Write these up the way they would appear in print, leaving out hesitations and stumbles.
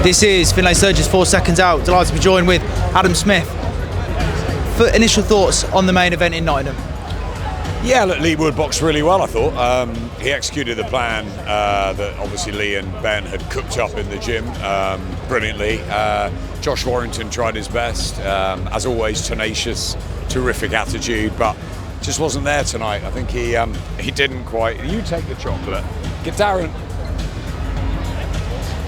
This is Finlay Sturges, 4 seconds out. Delighted to be joined with Adam Smith. For initial thoughts on the main event in Nottingham. Yeah, look, Lee Wood boxed really well, I thought. He executed the plan that obviously Lee and Ben had cooked up in the gym brilliantly. Josh Warrington tried his best. As always, tenacious, terrific attitude, but just wasn't there tonight. I think he didn't quite. You take the chocolate. Get Darren.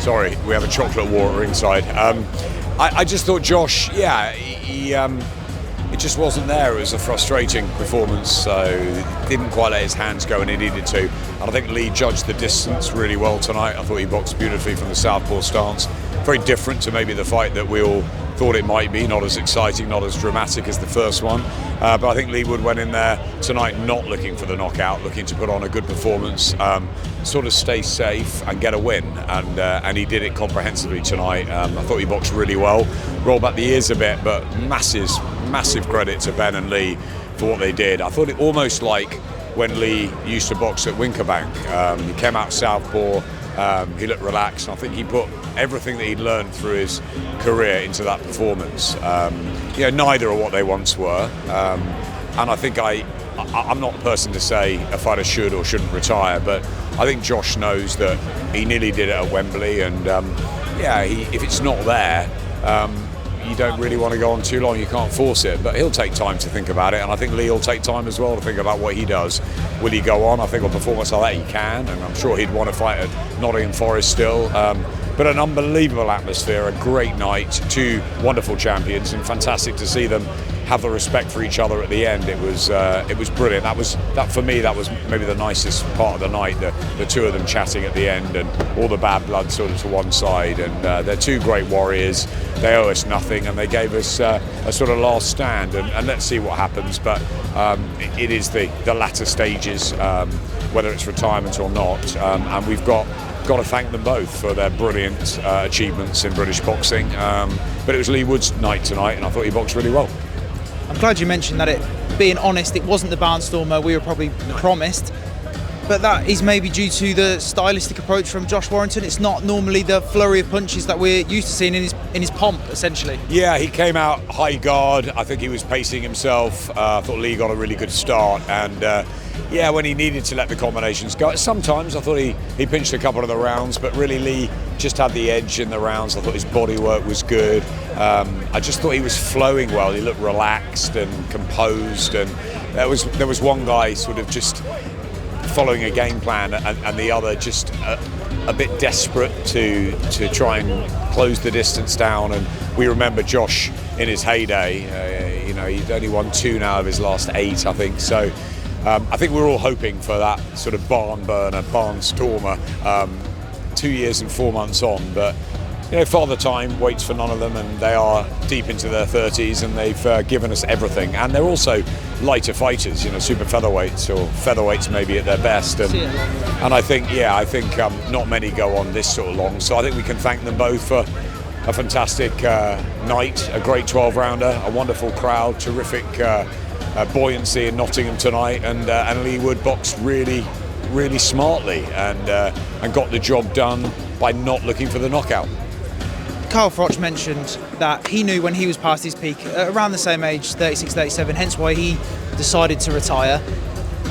Sorry, we have a chocolate war ringside. I just thought Josh, it just wasn't there. It was a frustrating performance, so he didn't quite let his hands go when he needed to. And I think Lee judged the distance really well tonight. I thought he boxed beautifully from the southpaw stance. Very different to maybe the fight that we all thought it might be. Not as exciting, not as dramatic as the first one. But I think Lee Wood went in there tonight not looking for the knockout, looking to put on a good performance, sort of stay safe and get a win. And he did it comprehensively tonight. I thought he boxed really well. Rolled back the ears a bit, but massive credit to Ben and Lee for what they did. I thought it almost like when Lee used to box at Winkerbank. He came out southpaw, he looked relaxed, and I think he put everything that he'd learned through his career into that performance. Neither are what they once were, and I think I'm not the person to say a fighter should or shouldn't retire, but I think Josh knows that he nearly did it at Wembley, and if it's not there, you don't really want to go on too long. You can't force it, but he'll take time to think about it, and I think Lee will take time as well to think about what he does. Will he go on? I think a performance like that he can, and I'm sure he'd want to fight at Nottingham Forest still. But an unbelievable atmosphere, a great night, two wonderful champions, and fantastic to see them have the respect for each other at the end. It was brilliant. That for me, that was maybe the nicest part of the night. The two of them chatting at the end, and all the bad blood sort of to one side. And they're two great warriors. They owe us nothing, and they gave us a sort of last stand. And let's see what happens. But it is the latter stages, whether it's retirement or not. And we've got to thank them both for their brilliant achievements in British boxing. But it was Lee Wood's night tonight, and I thought he boxed really well. I'm glad you mentioned that. Being honest, it wasn't the barnstormer we were probably promised, but that is maybe due to the stylistic approach from Josh Warrington. It's not normally the flurry of punches that we're used to seeing in his pomp, essentially. Yeah, he came out high guard. I think he was pacing himself. I thought Lee got a really good start, and when he needed to let the combinations go. Sometimes I thought he pinched a couple of the rounds, but really Lee just had the edge in the rounds. I thought his body work was good. I just thought he was flowing well. He looked relaxed and composed, and there was one guy sort of just following a game plan, and the other just a bit desperate to try and close the distance down. And we remember Josh in his heyday. He'd only won 2 now of his last 8, I think. So I think we're all hoping for that sort of barnstormer 2 years and 4 months on. But Father Time waits for none of them, and they are deep into their 30s, and they've given us everything. And they're also lighter fighters, super featherweights, or featherweights maybe at their best. And I think not many go on this sort of long. So I think we can thank them both for a fantastic night, a great 12-rounder, a wonderful crowd, terrific buoyancy in Nottingham tonight, and Lee Wood boxed really smartly and got the job done by not looking for the knockout. Carl Froch mentioned that he knew when he was past his peak, around the same age, 36, 37, hence why he decided to retire.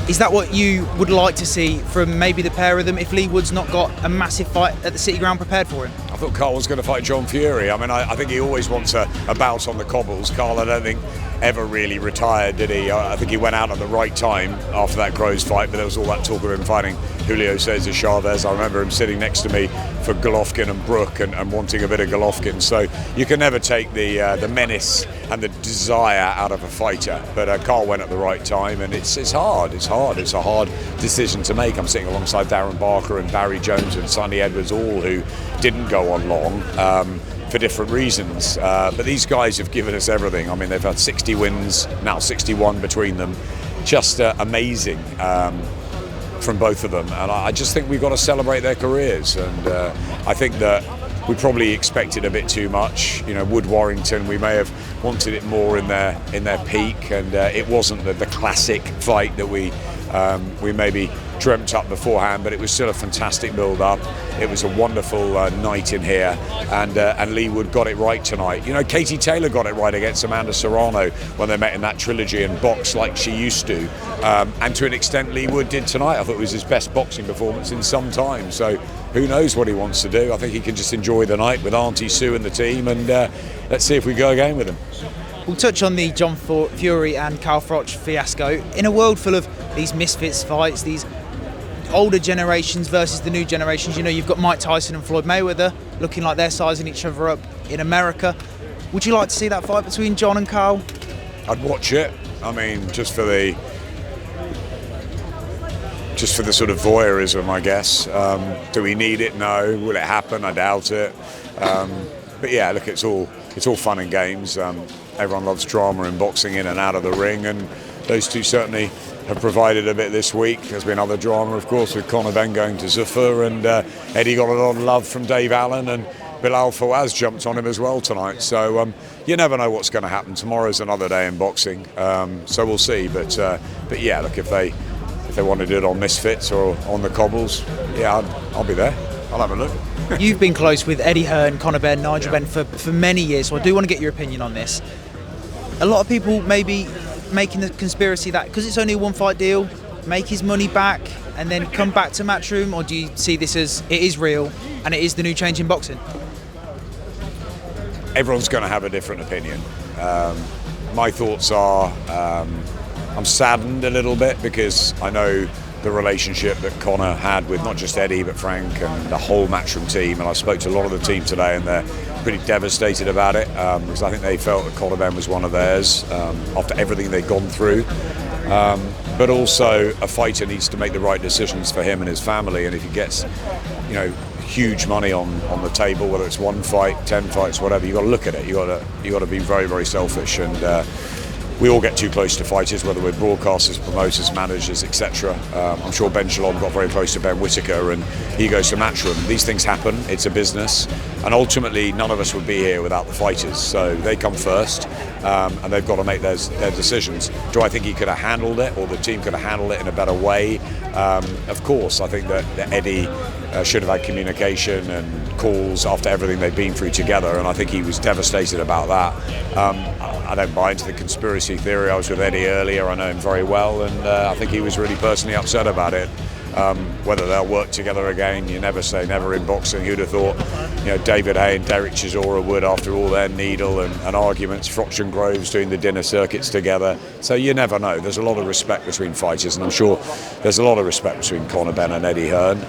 Is that what you would like to see from maybe the pair of them if Lee Wood's not got a massive fight at the City Ground prepared for him? I thought Carl was going to fight John Fury. I mean, I think he always wants a bout on the cobbles. Carl, I don't think, ever really retired, did he? I think he went out at the right time after that Groves fight, but there was all that talk of him fighting Julio Cesar Chavez. I remember him sitting next to me for Golovkin and Brook and wanting a bit of Golovkin. So you can never take the menace and the desire out of a fighter. But Carl went at the right time, and it's hard. It's a hard decision to make. I'm sitting alongside Darren Barker and Barry Jones and Sonny Edwards, all who didn't go on long. For different reasons, but these guys have given us everything. I mean, they've had 60 wins, now 61 between them. Just amazing from both of them, and I just think we've got to celebrate their careers. And I think that we probably expected a bit too much. Wood Warrington, we may have wanted it more in their peak, and it wasn't the classic fight that we We maybe dreamt up beforehand, but it was still a fantastic build-up. It was a wonderful night in here, and Lee Wood got it right tonight. You know, Katie Taylor got it right against Amanda Serrano when they met in that trilogy and boxed like she used to. And to an extent, Lee Wood did tonight. I thought it was his best boxing performance in some time. So who knows what he wants to do. I think he can just enjoy the night with Auntie Sue and the team, and let's see if we go again with him. We'll touch on the John Fury and Carl Froch fiasco. In a world full of these misfits fights, these older generations versus the new generations, you know, you've got Mike Tyson and Floyd Mayweather looking like they're sizing each other up in America. Would you like to see that fight between John and Carl? I'd watch it. I mean, just for the sort of voyeurism, I guess. Do we need it? No. Will it happen? I doubt it. But yeah, look, it's all fun and games. Everyone loves drama in boxing, in and out of the ring, and those two certainly have provided a bit this week. There's been other drama, of course, with Conor Benn going to Zuffa, and Eddie got a lot of love from Dave Allen, and Bilal Fawaz jumped on him as well tonight. So you never know what's going to happen. Tomorrow's another day in boxing, so we'll see. But yeah, look, if they want to do it on Misfits or on the cobbles, yeah, I'll be there. I'll have a look. You've been close with Eddie Hearn, Conor Benn, Nigel Benn for many years, so I do want to get your opinion on this. A lot of people may be making the conspiracy that because it's only a one-fight deal, make his money back and then come back to Matchroom, or do you see this as it is real and it is the new change in boxing? Everyone's going to have a different opinion. My thoughts are I'm saddened a little bit because I know the relationship that Conor had with not just Eddie but Frank and the whole Matchroom team, and I spoke to a lot of the team today and they're pretty devastated about it because I think they felt that Conor Benn was one of theirs after everything they'd gone through. But also a fighter needs to make the right decisions for him and his family, and if he gets, you know, huge money on the table, whether it's one fight, 10 fights, whatever, you've got to look at it. You got to be very, very selfish, and we all get too close to fighters, whether we're broadcasters, promoters, managers, etc. I'm sure Ben Shalom got very close to Ben Whittaker, and he goes to Matchroom. These things happen. It's a business, and ultimately none of us would be here without the fighters. So they come first, and they've got to make their decisions. Do I think he could have handled it, or the team could have handled it in a better way? Of course, I think that Eddie should have had communication and calls after everything they've been through together, and I think he was devastated about that. I don't buy into the conspiracy theory. I was with Eddie earlier. I know him very well, and I think he was really personally upset about it. Whether they'll work together again, you never say never in boxing. Who'd have thought, you know, David Hay and Derek Chisora would, after all their needle and arguments, Froch and Groves doing the dinner circuits together. So you never know. There's a lot of respect between fighters, and I'm sure there's a lot of respect between Conor Benn and Eddie Hearn.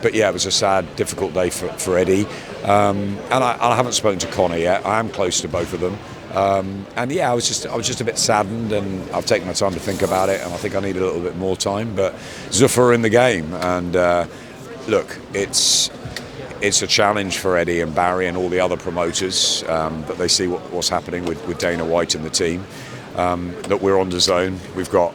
But yeah, it was a sad, difficult day for Eddie. And I haven't spoken to Conor yet. I am close to both of them. And yeah, I was just a bit saddened, and I've taken my time to think about it, and I think I need a little bit more time. But Zuffa are in the game, and look, it's a challenge for Eddie and Barry and all the other promoters that they see what's happening with Dana White and the team. That we're on DAZN. We've got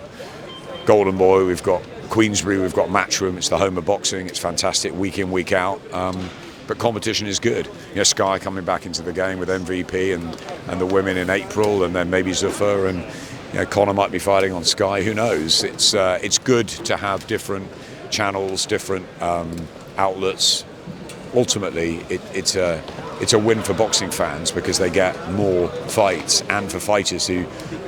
Golden Boy, we've got Queensbury, we've got Matchroom. It's the home of boxing. It's fantastic week in, week out. But competition is good. You know, Sky coming back into the game with MVP and the women in April, and then maybe Zuffa, and you know, Conor might be fighting on Sky. Who knows? It's good to have different channels, different outlets. Ultimately, it's a win for boxing fans because they get more fights, and for fighters who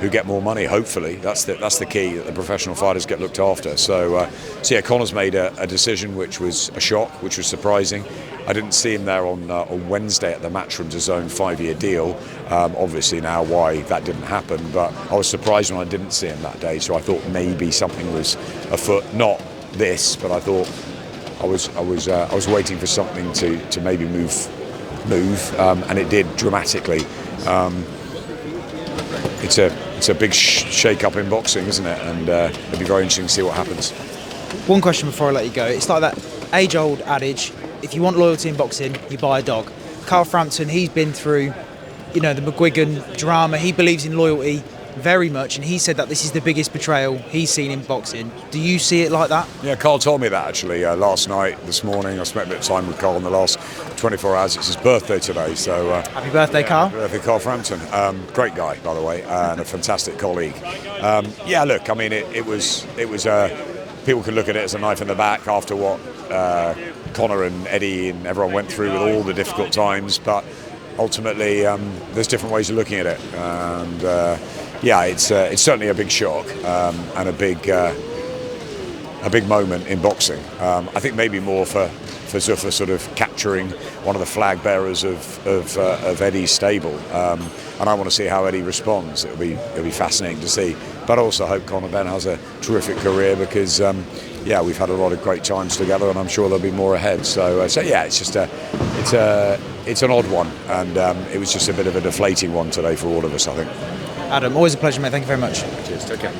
get more money. Hopefully, that's the key, that the professional fighters get looked after. So yeah, Conor's made a decision which was a shock, which was surprising. I didn't see him there on Wednesday at the Matchroom DAZN 5-year deal. Obviously now why that didn't happen, but I was surprised when I didn't see him that day. So I thought maybe something was afoot. Not this, but I thought I was waiting for something to maybe move, and it did dramatically. It's a big shake-up in boxing, isn't it? And it'll be very interesting to see what happens. One question before I let you go. It's like that age-old adage: if you want loyalty in boxing, you buy a dog. Carl Frampton, he's been through, you know, the McGuigan drama. He believes in loyalty very much, and he said that this is the biggest betrayal he's seen in boxing. Do you see it like that? Yeah, Carl told me that actually last night, this morning. I spent a bit of time with Carl in the last 24 hours. It's his birthday today, so happy birthday, Carl. Happy birthday, Carl Frampton. Great guy, by the way, and a fantastic colleague. Yeah, look, I mean, it was people could look at it as a knife in the back after what Conor and Eddie and everyone went through with all the difficult times, but ultimately there's different ways of looking at it, and yeah, it's certainly a big shock and a big moment in boxing. I think maybe more for Zuffa sort of capturing one of the flag bearers of Eddie's stable, and I want to see how Eddie responds. It'll be fascinating to see, but I also hope Conor Benn has a terrific career, because yeah, we've had a lot of great times together, and I'm sure there'll be more ahead. So yeah, it's an odd one, and it was just a bit of a deflating one today for all of us, I think. Adam, always a pleasure, mate. Thank you very much. Cheers. Take care.